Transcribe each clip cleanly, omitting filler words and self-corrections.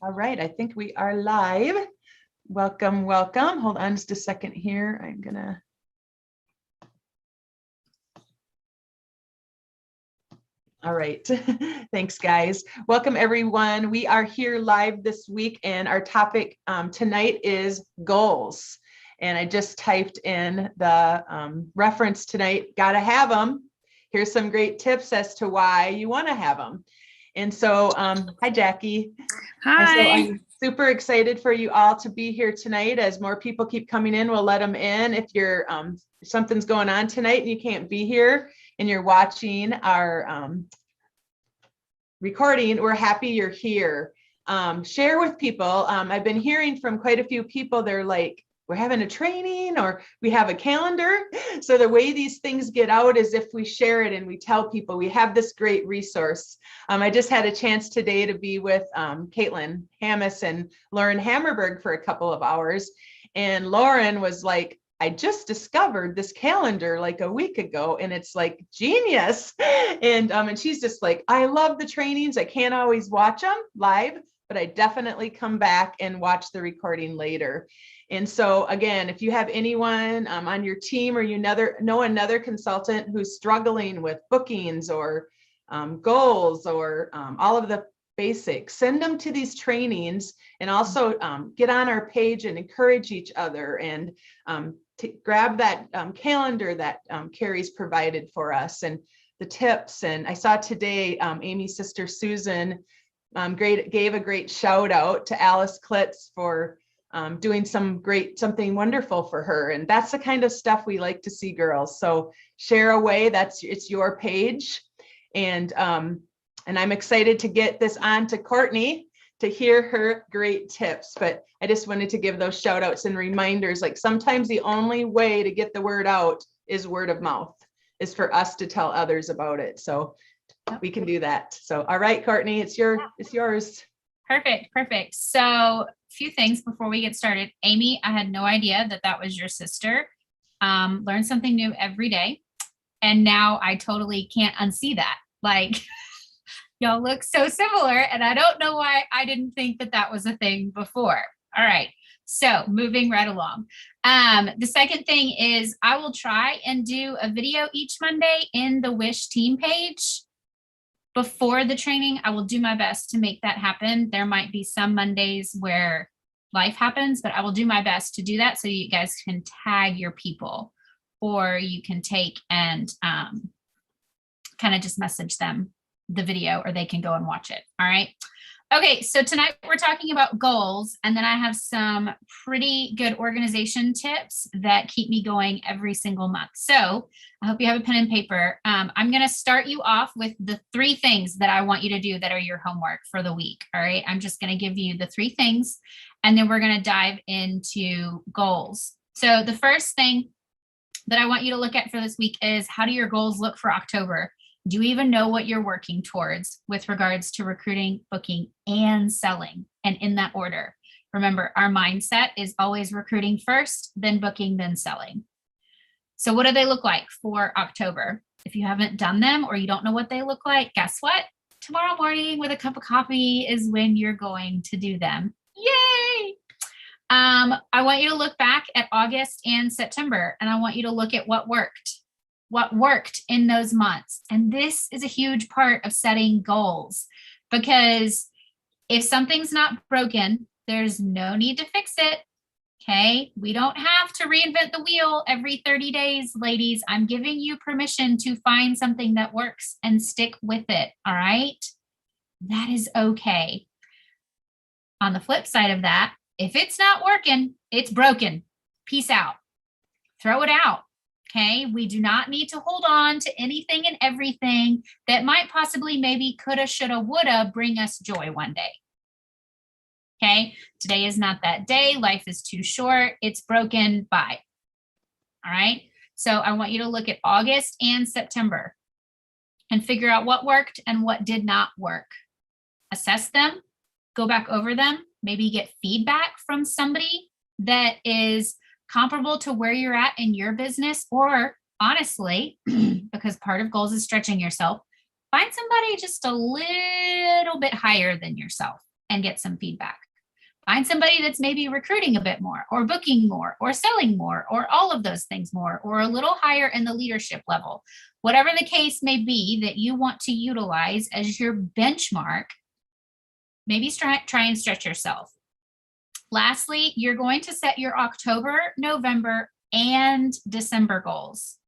All right, I think we are live. Welcome, welcome. Hold on just a second here. I'm gonna. All right, thanks guys. Welcome everyone. We are here live this week and our topic tonight is goals. And I just typed in the reference tonight, gotta have them. Here's some great tips as to why you wanna have them. And so, hi Jackie. Hi. So I'm super excited for you all to be here tonight. As more people keep coming in, we'll let them in. If you're something's going on tonight and you can't be here and you're watching our recording, we're happy you're here. Share with people. I've been hearing from quite a few people. They're like, we're having a training or we have a calendar. So the way these things get out is if we share it and we tell people we have this great resource. I just had a chance today to be with Caitlin Hammis and Lauren Hammerberg for a couple of hours. And Lauren was like, I just discovered this calendar like a week ago and it's like genius. And she's just like, I love the trainings. I can't always watch them live, but I definitely come back and watch the recording later. And so again, if you have anyone on your team or you know another consultant who's struggling with bookings or goals or all of the basics, send them to these trainings and also get on our page and encourage each other and grab that calendar that Carrie's provided for us and the tips. And I saw today Amy's sister Susan gave a great shout out to Alice Klitz for doing something wonderful for her. And that's the kind of stuff we like to see, girls. So share away, it's your page. And I'm excited to get this on to Courtney to hear her great tips. But I just wanted to give those shout outs and reminders. Like sometimes the only way to get the word out is word of mouth, is for us to tell others about it. So we can do that. So, all right, Courtney, it's yours. Perfect. So a few things before we get started. Amy, I had no idea that was your sister. Learn something new every day. And now I totally can't unsee that. Like, y'all look so similar. And I don't know why I didn't think that was a thing before. All right. So moving right along. The second thing is I will try and do a video each Monday in the Wish team page. Before the training, I will do my best to make that happen. There might be some Mondays where life happens, but I will do my best to do that so you guys can tag your people or you can take and kind of just message them the video or they can go and watch it. All right. Okay, so tonight we're talking about goals, and then I have some pretty good organization tips that keep me going every single month. So I hope you have a pen and paper. I'm going to start you off with the 3 things that I want you to do that are your homework for the week. All right, I'm just going to give you the 3 things, and then we're going to dive into goals. So the first thing that I want you to look at for this week is, how do your goals look for October? Do you even know what you're working towards with regards to recruiting, booking, and selling, and in that order? Remember, our mindset is always recruiting first, then booking, then selling. So what do they look like for October? If you haven't done them or you don't know what they look like, guess what? Tomorrow morning with a cup of coffee is when you're going to do them. Yay! I want you to look back at August and September, and I want you to look at what worked in those months. And this is a huge part of setting goals, because if something's not broken, there's no need to fix it. Okay. We don't have to reinvent the wheel every 30 days, ladies. I'm giving you permission to find something that works and stick with it. All right. That is okay. On the flip side of that, if it's not working, it's broken. Peace out. Throw it out. Okay, we do not need to hold on to anything and everything that might possibly, maybe, coulda, shoulda, woulda bring us joy one day. Okay, today is not that day. Life is too short. It's broken. Bye. All right, so I want you to look at August and September and figure out what worked and what did not work. Assess them, go back over them, maybe get feedback from somebody that is comparable to where you're at in your business, or honestly, because part of goals is stretching yourself, find somebody just a little bit higher than yourself and get some feedback. Find somebody that's maybe recruiting a bit more or booking more or selling more or all of those things more or a little higher in the leadership level. Whatever the case may be that you want to utilize as your benchmark, maybe try and stretch yourself. Lastly, you're going to set your October, November, and December goals.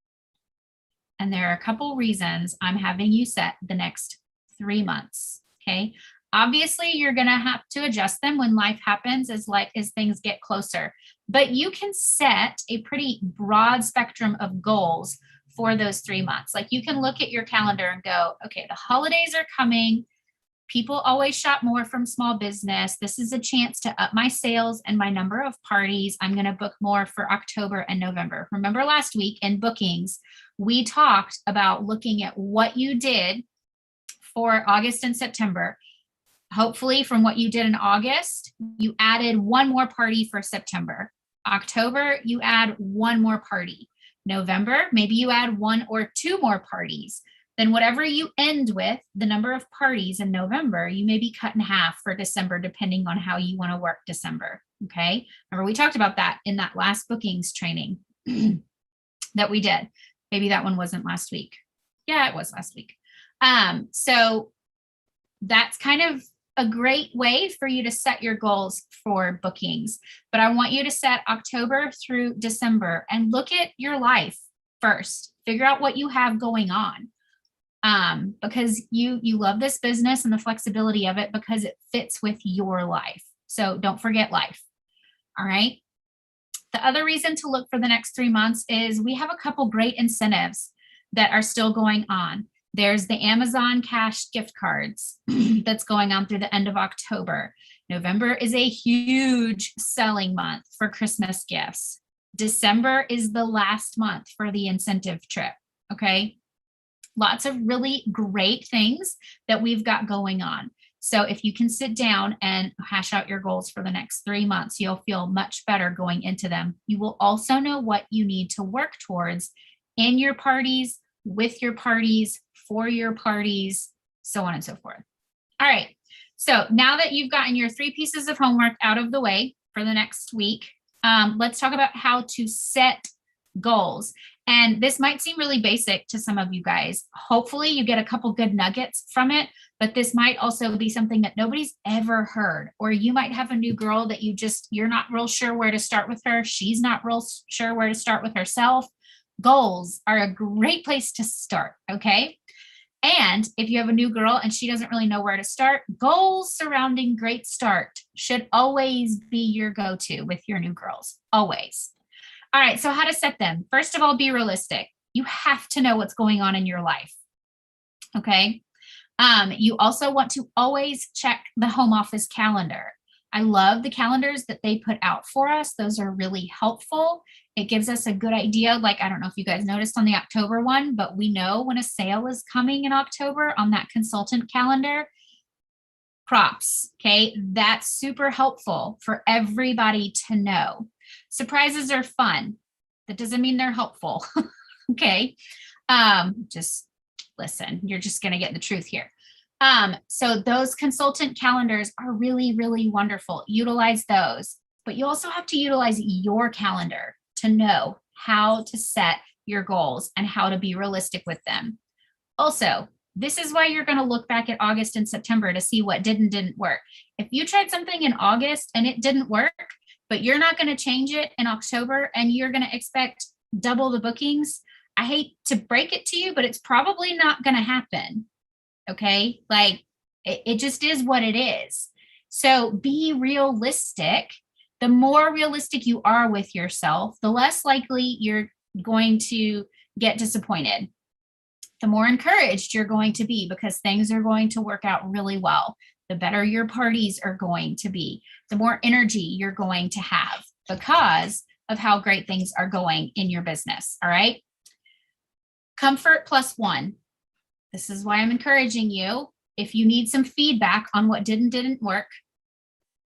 And there are a couple reasons I'm having you set the next 3 months, okay? Obviously, you're going to have to adjust them when life happens as things get closer, but you can set a pretty broad spectrum of goals for those 3 months. Like you can look at your calendar and go, okay, the holidays are coming. People always shop more from small business. This is a chance to up my sales and my number of parties. I'm going to book more for October and November. Remember last week in bookings, we talked about looking at what you did for August and September. Hopefully from what you did in August, you added one more party for September. October, you add one more party. November, maybe you add 1 or 2 more parties. Then whatever you end with, the number of parties in November, you may be cut in half for December, depending on how you want to work December, okay? Remember, we talked about that in that last bookings training that we did. Maybe that one wasn't last week. Yeah, it was last week. So that's kind of a great way for you to set your goals for bookings. But I want you to set October through December and look at your life first. Figure out what you have going on. Because you love this business and the flexibility of it because it fits with your life. So don't forget life. All right. The other reason to look for the next 3 months is we have a couple great incentives that are still going on. There's the Amazon cash gift cards that's going on through the end of October. November is a huge selling month for Christmas gifts. December is the last month for the incentive trip. Okay. Lots of really great things that we've got going on. So if you can sit down and hash out your goals for the next 3 months, you'll feel much better going into them. You will also know what you need to work towards in your parties, with your parties, for your parties, so on and so forth. All right. So now that you've gotten your 3 pieces of homework out of the way for the next week, let's talk about how to set goals. And this might seem really basic to some of you guys. Hopefully you get a couple good nuggets from it, but this might also be something that nobody's ever heard. Or you might have a new girl that you're not real sure where to start with her. She's not real sure where to start with herself. Goals are a great place to start, okay? And if you have a new girl and she doesn't really know where to start, goals surrounding Great Start should always be your go-to with your new girls, always. All right, so how to set them? First of all, be realistic. You have to know what's going on in your life, okay? You also want to always check the home office calendar. I love the calendars that they put out for us. Those are really helpful. It gives us a good idea. Like, I don't know if you guys noticed on the October one, but we know when a sale is coming in October on that consultant calendar. Props, okay? That's super helpful for everybody to know. Surprises are fun. That doesn't mean they're helpful, okay? Just listen, you're just gonna get the truth here. So those consultant calendars are really, really wonderful. Utilize those, but you also have to utilize your calendar to know how to set your goals and how to be realistic with them. Also, this is why you're going to look back at August and September to see what did and didn't work. If you tried something in August and it didn't work, but you're not going to change it in October and you're going to expect double the bookings, I hate to break it to you, but it's probably not going to happen. Okay. Like it just is what it is. So be realistic. The more realistic you are with yourself, the less likely you're going to get disappointed. The more encouraged you're going to be because things are going to work out really well. The better your parties are going to be. The more energy you're going to have because of how great things are going in your business. All right. Comfort +1. This is why I'm encouraging you. If you need some feedback on what did and didn't work,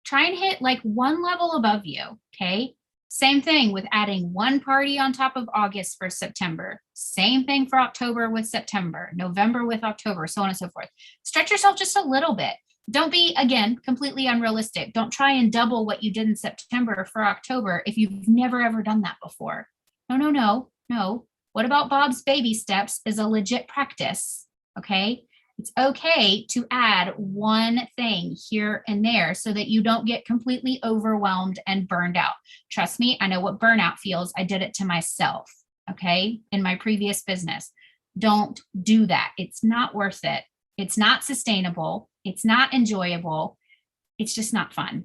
try and hit like one level above you, okay? Same thing with adding one party on top of August for September. Same thing for October with September, November with October, so on and so forth. Stretch yourself just a little bit. Don't be, again, completely unrealistic. Don't try and double what you did in September for October if you've never ever done that before. No, no, no, no. What about Bob's baby steps is a legit practice. Okay. It's okay to add one thing here and there so that you don't get completely overwhelmed and burned out. Trust me, I know what burnout feels. I did it to myself. Okay. In my previous business. Don't do that. It's not worth it. It's not sustainable. It's not enjoyable. It's just not fun.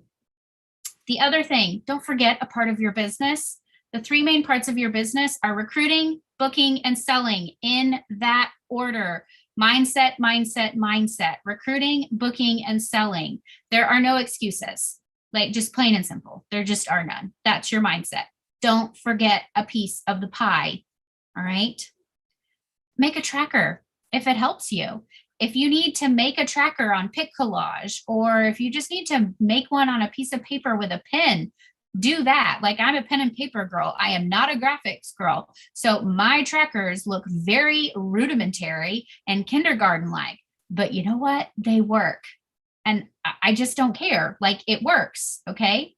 The other thing, don't forget a part of your business. The three main parts of your business are recruiting, booking, and selling in that order. Mindset, mindset, mindset. Recruiting, booking, and selling. There are no excuses, like just plain and simple. There just are none. That's your mindset. Don't forget a piece of the pie. All right. Make a tracker if it helps you. If you need to make a tracker on Pic Collage, or if you just need to make one on a piece of paper with a pen, do that. Like, I'm a pen and paper girl. I am not a graphics girl. So my trackers look very rudimentary and kindergarten-like, but you know what? They work. And I just don't care. Like, it works. Okay.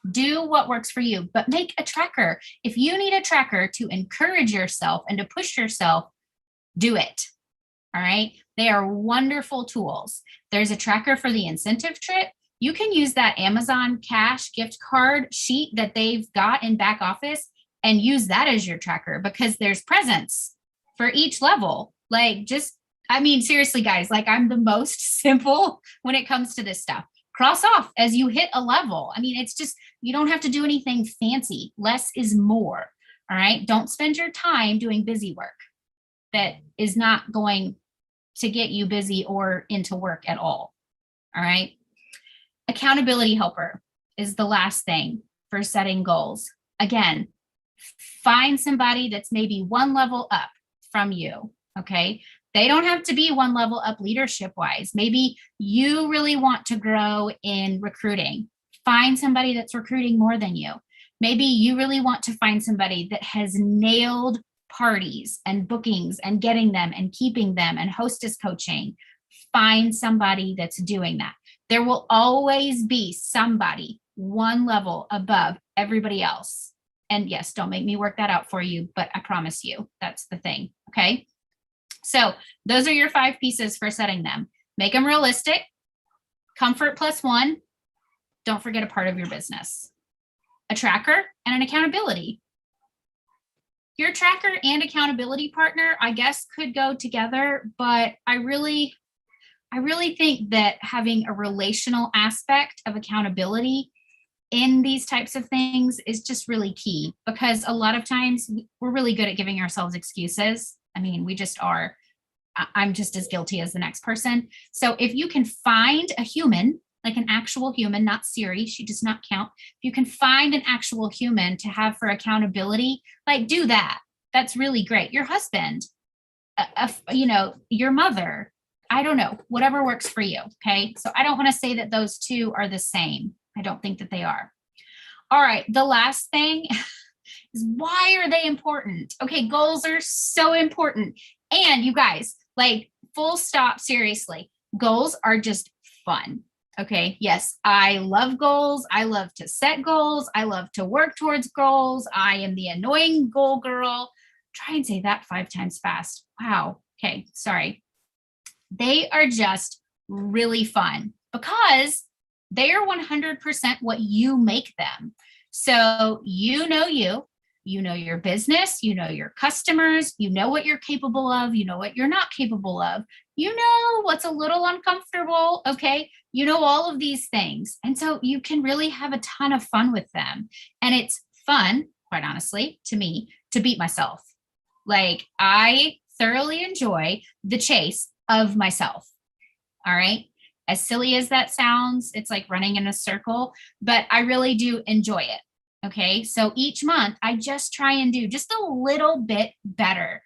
Do what works for you, but make a tracker. If you need a tracker to encourage yourself and to push yourself, do it. All right. They are wonderful tools. There's a tracker for the incentive trip. You can use that Amazon Cash gift card sheet that they've got in back office and use that as your tracker, because there's presents for each level. Like, just, I mean, seriously, guys, like, I'm the most simple when it comes to this stuff. Cross off as you hit a level. I mean, it's just, you don't have to do anything fancy. Less is more. All right. Don't spend your time doing busy work that is not going to get you busy or into work at all. All right. Accountability helper is the last thing for setting goals. Again, find somebody that's maybe one level up from you. Okay. They don't have to be one level up leadership wise. Maybe you really want to grow in recruiting. Find somebody that's recruiting more than you. Maybe you really want to find somebody that has nailed parties and bookings and getting them and keeping them and hostess coaching. Find somebody that's doing that. There will always be somebody one level above everybody else. And yes, don't make me work that out for you, but I promise you that's the thing. Okay. So those are your 5 pieces for setting them. Make them realistic. Comfort +1. Don't forget a part of your business. A tracker and an accountability. Your tracker and accountability partner, I guess, could go together, but I really think that having a relational aspect of accountability in these types of things is just really key, because a lot of times we're really good at giving ourselves excuses. I mean, we just are. I'm just as guilty as the next person. So if you can find a human, like an actual human, not Siri, she does not count. If you can find an actual human to have for accountability, like, do that. That's really great. Your husband, your mother, I don't know, whatever works for you. Okay. So I don't want to say that those two are the same. I don't think that they are. All right. The last thing is, why are they important? Okay. Goals are so important. And you guys, like, full stop, seriously, goals are just fun. Okay. Yes. I love goals. I love to set goals. I love to work towards goals. I am the annoying goal girl. Try and say that 5 times fast. Wow. Okay. Sorry. They are just really fun because they are 100% what you make them. So you know your business, you know your customers, you know what you're capable of, you know what you're not capable of, you know what's a little uncomfortable, okay? You know all of these things. And so you can really have a ton of fun with them. And it's fun, quite honestly, to me, to beat myself. Like, I thoroughly enjoy the chase of myself. All right. As silly as that sounds, it's like running in a circle, but I really do enjoy it. Okay. So each month I just try and do just a little bit better,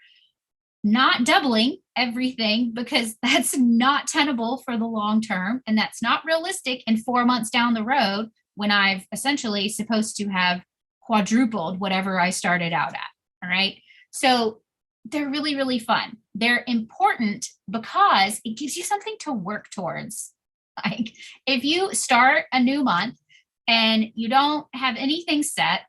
not doubling everything, because that's not tenable for the long term. And that's not realistic in 4 months down the road, when I've essentially supposed to have quadrupled whatever I started out at. All right. So they're really, really fun. They're important because it gives you something to work towards. Like if you start a new month and you don't have anything set,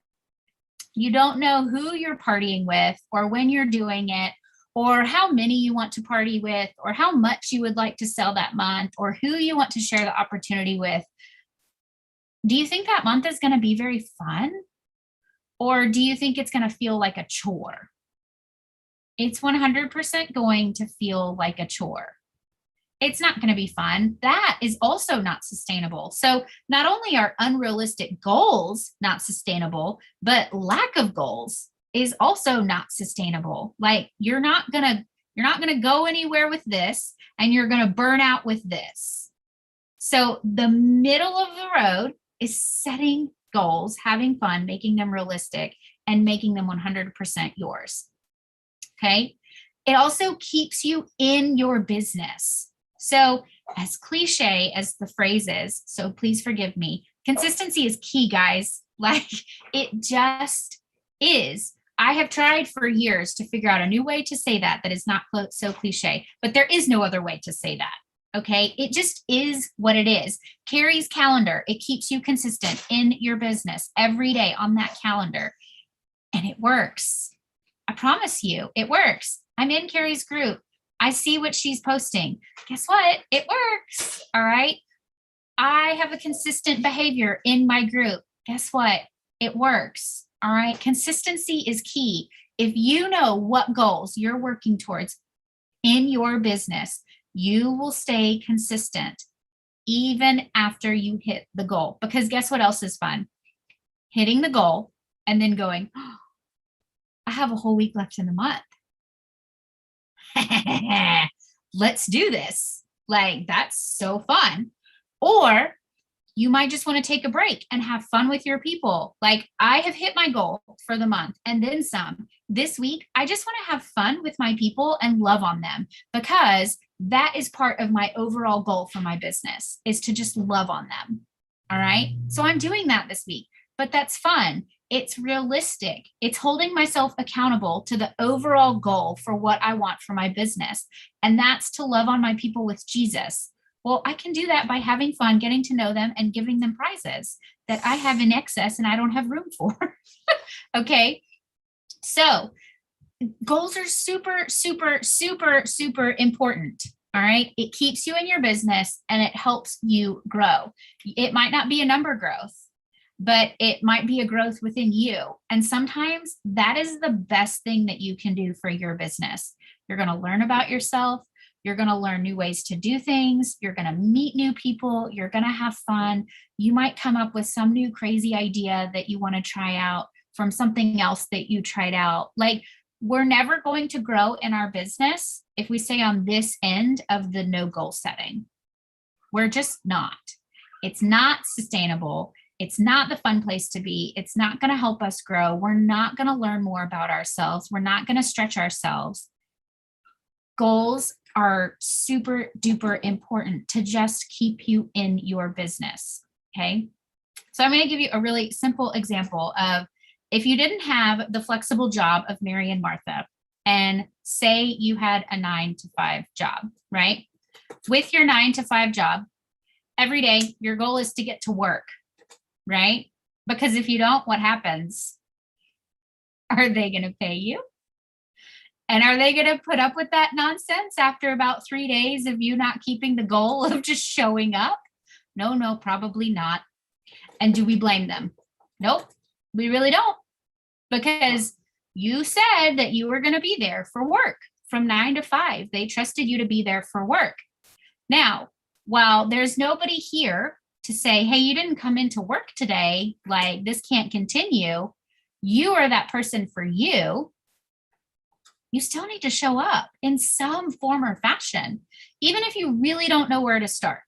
you don't know who you're partying with or when you're doing it or how many you want to party with or how much you would like to sell that month or who you want to share the opportunity with, do you think that month is going to be very fun? Or do you think it's going to feel like a chore? It's 100% going to feel like a chore. It's not going to be fun. That is also not sustainable. So not only are unrealistic goals not sustainable, but lack of goals is also not sustainable. Like you're not going to go anywhere with this and you're going to burn out with this. So the middle of the road is setting goals, having fun, making them realistic, and making them 100% yours. Okay. It also keeps you in your business. So as cliche as the phrase is, so please forgive me, consistency is key, guys. Like it just is. I have tried for years to figure out a new way to say that is not so cliche, but there is no other way to say that. Okay. It just is what it is. Carrie's calendar, it keeps you consistent in your business every day on that calendar. And it works. I promise you, it works. I'm in Carrie's group. I see what she's posting. Guess what? It works. All right. I have a consistent behavior in my group. Guess what? It works. All right. Consistency is key. If you know what goals you're working towards in your business, you will stay consistent even after you hit the goal. Because guess what else is fun? Hitting the goal and then going, oh, I have a whole week left in the month. Let's do this. Like, that's so fun. Or you might just want to take a break and have fun with your people. Like, I have hit my goal for the month and then some. This week, I just want to have fun with my people and love on them because that is part of my overall goal for my business is to just love on them. All right. So I'm doing that this week, but that's fun. It's realistic. It's holding myself accountable to the overall goal for what I want for my business. And that's to love on my people with Jesus. Well, I can do that by having fun, getting to know them and giving them prizes that I have in excess and I don't have room for. Okay. So goals are super, super, super, super important. All right. It keeps you in your business and it helps you grow. It might not be a number growth, but it might be a growth within you. And sometimes that is the best thing that you can do for your business. You're going to learn about yourself. You're going to learn new ways to do things. You're going to meet new people. You're going to have fun. You might come up with some new crazy idea that you want to try out from something else that you tried out. Like, we're never going to grow in our business if we stay on this end of the no goal setting. We're just not. It's not sustainable. It's not the fun place to be. It's not going to help us grow. We're not going to learn more about ourselves. We're not going to stretch ourselves. Goals are super duper important to just keep you in your business. Okay. So I'm going to give you a really simple example of if you didn't have the flexible job of Mary and Martha, and say you had a 9-to-5 job, right? With your 9-to-5 job, every day, your goal is to get to work, right? Because if you don't, what happens? Are they going to pay you? And are they going to put up with that nonsense after about 3 days of you not keeping the goal of just showing up? No, probably not. And do we blame them? Nope, we really don't. Because you said that you were going to be there for work from 9 to 5. They trusted you to be there for work. Now, while there's nobody here to say, hey, you didn't come into work today, like this can't continue, you are that person for you. You still need to show up in some form or fashion, even if you really don't know where to start,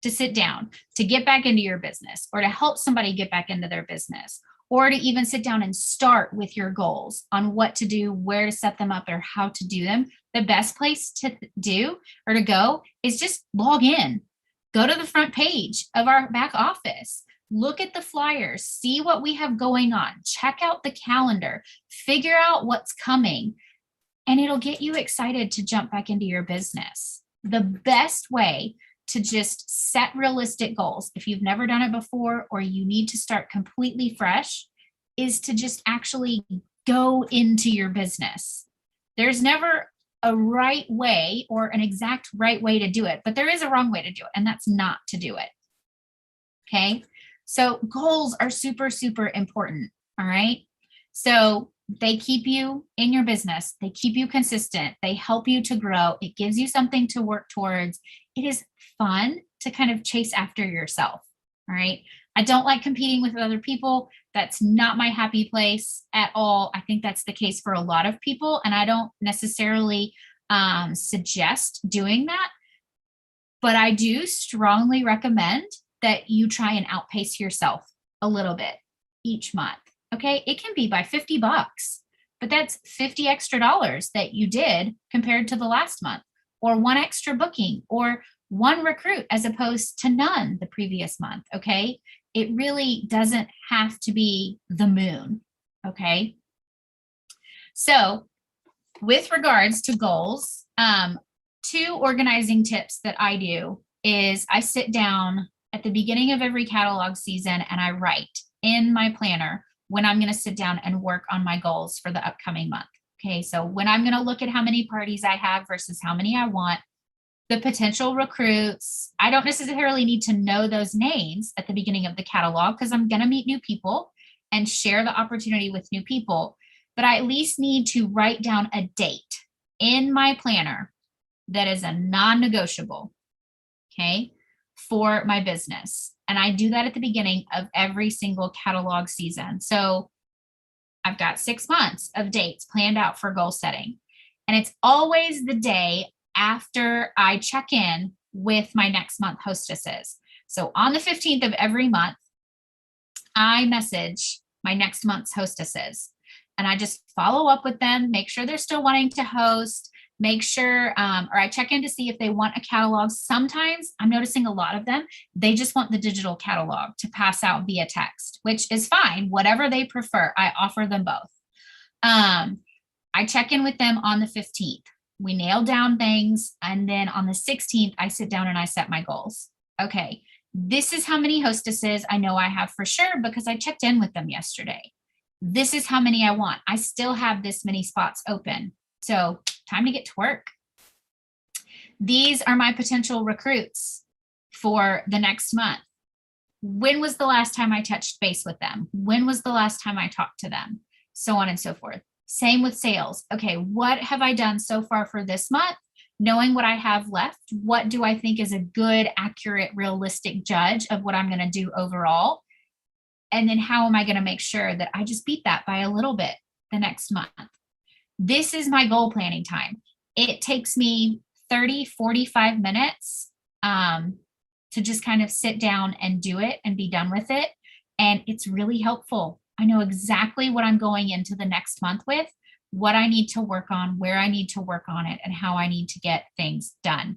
to sit down, to get back into your business, or to help somebody get back into their business, or to even sit down and start with your goals on what to do, where to set them up, or how to do them. The best place to do or to go is just log in. Go to the front page of our back office. Look at the flyers, see what we have going on, check out the calendar, figure out what's coming, and it'll get you excited to jump back into your business. The best way to just set realistic goals. If you've never done it before, or you need to start completely fresh, is to just actually go into your business. There's never a right way or an exact right way to do it, but there is a wrong way to do it, and that's not to do it. Okay. So goals are super, super important. All right. So they keep you in your business. They keep you consistent. They help you to grow. It gives you something to work towards. It is fun to kind of chase after yourself. All right. I don't like competing with other people. That's not my happy place at all. I think that's the case for a lot of people, and I don't necessarily suggest doing that. But I do strongly recommend that you try and outpace yourself a little bit each month. Okay, it can be by $50, but that's $50 extra that you did compared to the last month, or one extra booking, or one recruit as opposed to none the previous month. Okay, it really doesn't have to be the moon. Okay, so with regards to goals, 2 organizing tips that I do is I sit down at the beginning of every catalog season and I write in my planner when I'm going to sit down and work on my goals for the upcoming month. Okay, so when I'm going to look at how many parties I have versus how many I want, the potential recruits, I don't necessarily need to know those names at the beginning of the catalog because I'm going to meet new people and share the opportunity with new people. But I at least need to write down a date in my planner that is a non-negotiable, okay, for my business. And I do that at the beginning of every single catalog season. So I've got 6 months of dates planned out for goal setting. And it's always the day after I check in with my next month hostesses. So on the 15th of every month, I message my next month's hostesses and I just follow up with them, make sure they're still wanting to host, make sure, or I check in to see if they want a catalog. Sometimes I'm noticing a lot of them, they just want the digital catalog to pass out via text, which is fine, whatever they prefer. I offer them both. I check in with them on the 15th. We nail down things. And then on the 16th, I sit down and I set my goals. Okay, this is how many hostesses I know I have for sure because I checked in with them yesterday. This is how many I want. I still have this many spots open. So time to get to work. These are my potential recruits for the next month. When was the last time I touched base with them? When was the last time I talked to them? So on and so forth. Same with sales. Okay, what have I done so far for this month? Knowing what I have left, what do I think is a good, accurate, realistic judge of what I'm going to do overall? And then how am I going to make sure that I just beat that by a little bit the next month? This is my goal planning time. It takes me 30, 45 minutes to just kind of sit down and do it and be done with it. And it's really helpful. I know exactly what I'm going into the next month with, what I need to work on, where I need to work on it, and how I need to get things done.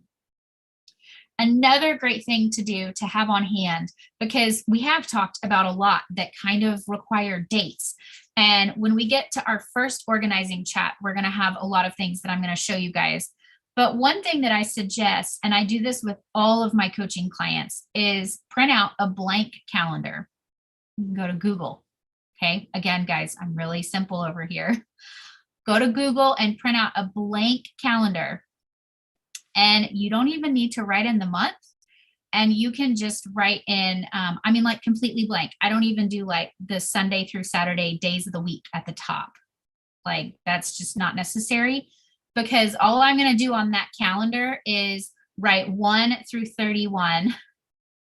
Another great thing to do to have on hand, because we have talked about a lot that kind of require dates. And when we get to our first organizing chat, we're going to have a lot of things that I'm going to show you guys. But one thing that I suggest, and I do this with all of my coaching clients, is print out a blank calendar. You can go to Google. Okay. Again, guys, I'm really simple over here. Go to Google and print out a blank calendar. And you don't even need to write in the month. And you can just write in, I mean, like completely blank. I don't even do like the Sunday through Saturday days of the week at the top. Like that's just not necessary, because all I'm going to do on that calendar is write 1 through 31.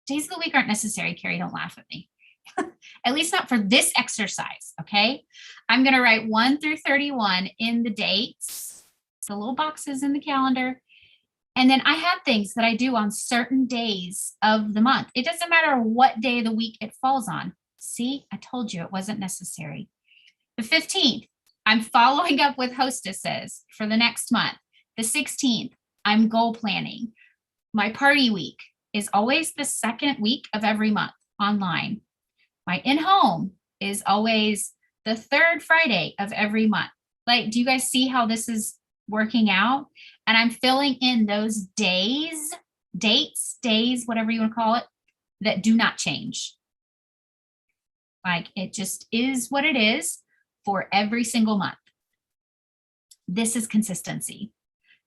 Days of the week aren't necessary, Carrie, don't laugh at me. At least not for this exercise, okay? I'm going to write 1 through 31 in the dates, the little boxes in the calendar. And then I have things that I do on certain days of the month. It doesn't matter what day of the week it falls on. See, I told you it wasn't necessary. The 15th, I'm following up with hostesses for the next month. The 16th, I'm goal planning. My party week is always the second week of every month online. My in-home is always the third Friday of every month. Like, do you guys see how this is working out? And I'm filling in those days dates, days, whatever you want to call it, that do not change. Like it just is what it is for every single month. This is consistency.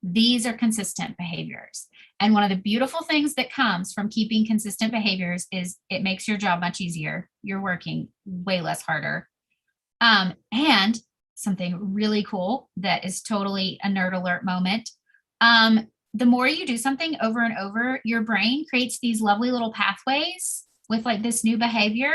These are consistent behaviors. And one of the beautiful things that comes from keeping consistent behaviors is it makes your job much easier. You're working way less harder. And something really cool that is totally a nerd alert moment. The more you do something over and over, your brain creates these lovely little pathways with like this new behavior.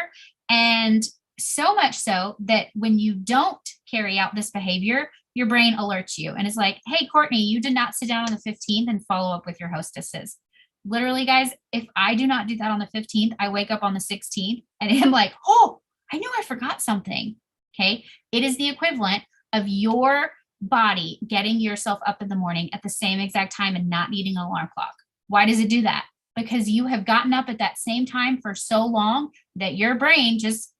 And so much so that when you don't carry out this behavior, your brain alerts you and is like, hey, Courtney, you did not sit down on the 15th and follow up with your hostesses. Literally, guys, if I do not do that on the 15th, I wake up on the 16th and I'm like, oh, I knew I forgot something. Okay. It is the equivalent of your body getting yourself up in the morning at the same exact time and not needing an alarm clock. Why does it do that? Because you have gotten up at that same time for so long that your brain just,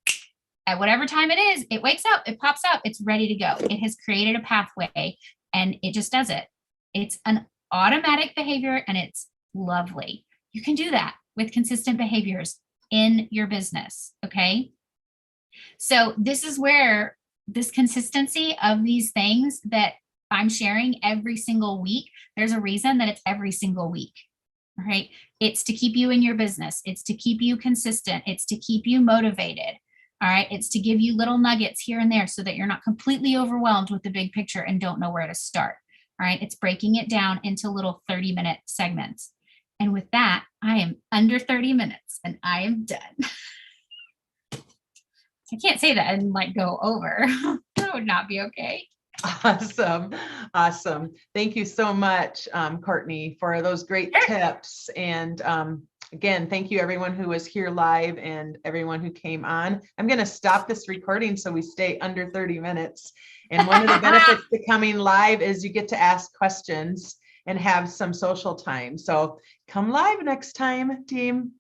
at whatever time it is, it wakes up, it pops up, it's ready to go. It has created a pathway and it just does it. It's an automatic behavior and it's lovely. You can do that with consistent behaviors in your business, okay? So this is where this consistency of these things that I'm sharing every single week, there's a reason that it's every single week, all right? It's to keep you in your business. It's to keep you consistent. It's to keep you motivated. All right. It's to give you little nuggets here and there so that you're not completely overwhelmed with the big picture and don't know where to start. All right. It's breaking it down into little 30-minute segments. And with that, I am under 30 minutes and I am done. I can't say that and like go over. That would not be okay. Awesome. Awesome. Thank you so much, Courtney, for those great tips. And again, thank you everyone who was here live and everyone who came on. I'm going to stop this recording so we stay under 30 minutes. And one of the benefits to coming live is you get to ask questions and have some social time. So come live next time, team.